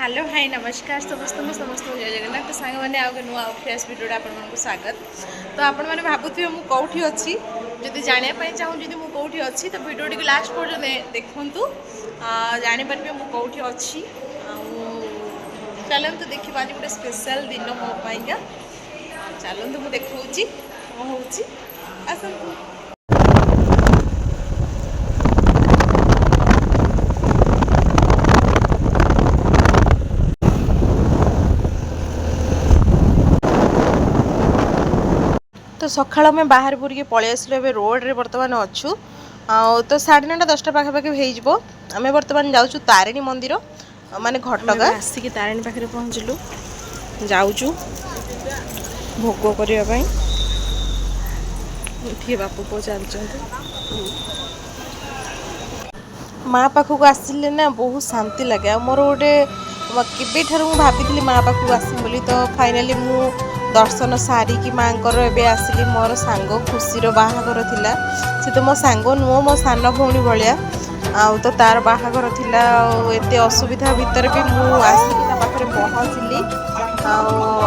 Hello hi नमस्कार समस्त समस्त जय जगन्नाथ तो सांग मैंने आगे नुआ फ्रेश भिडियो आपको स्वागत। तो आपण मैंने भावुवे मुझे कौटी अच्छी जदि जानापी चाहूँ जब मुझे कौटी अच्छी तो भिडियो टी लास्ट पर्यटन देखूँ जापर मुझे कौटी अच्छी चलतु देखा आज गोटे स्पेशल दिन मोपाइका चलतु मुझे देखा कौन हो आसतु। तो सकाल आम बाहर बुरी पलि आसलु ए रोड रे बर्तमान अच्छु तो 9:30 10टा पाखापाखि हो आम बर्तमान जाऊँ तारिणी मंदिर माने घटगा आसिक तारिणी पाखे पहुँचलु जाऊँ भोग करने बापू पुओ चलते माँ पाखक आसिले ना बहुत शांति लगे मोर गोटे केबेठार भाभी माँ पाखक आसमी बोली तो फाइनाली मु दर्शन सारिकी माँ एबे आसिली मोर सांग खुशीर बाहागर थिला से तो मो सांग नुह मो सान भौणी भाया तो तार बाहागर थिला एते असुविधा भितर भी मु आसिकी ता पाखरे पहुँचली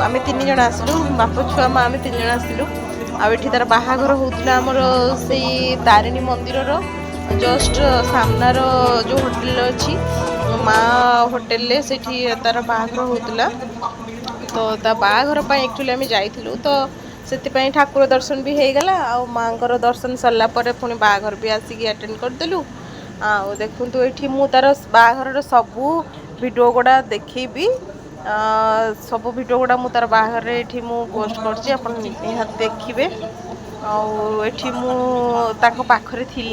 आम 3 जण आसिलु बाप छुआ माँ आम 3 जण आसिलु आठी तार बाहागर होउतला हमर से तारिणी मंदिर जस्ट सामनार जो होटेल अच्छी माँ होटेल से तार बाहागर होउतला तो ता बाहाघर एक्चुअली आम जाइलु तो से ठाकुर दर्शन भी हो गला आ माँ दर्शन सरला पुणी बाहाघर भी आसिक अटेंड करदेलु देखु ये मु तार बाहाघर सबू वीडियो गुड़ा देखी सब वीडियो गुड़ा मु तार बाहाघर ये पोस्ट कर निहाती देखिए आठी मु पाखरे थी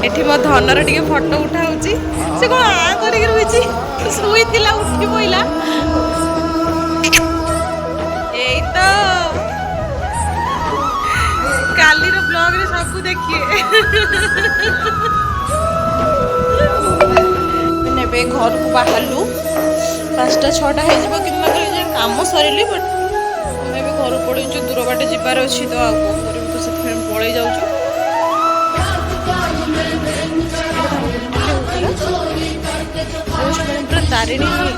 एठी मो धनर टिके फोटो उठाउची से को आ करी रहिची सुई थिला उठी पइला एई तो काली रो ब्लॉग रे सब देखिए नेबे घर को बाहरलु 5टा 6टा हे जबो कितना करे काम सरिली बट हमें भी घर पड़े दूर बाटे जिबार अछि तो आ कोन करिम तो से पळै जाउछु तारिणी मंदिर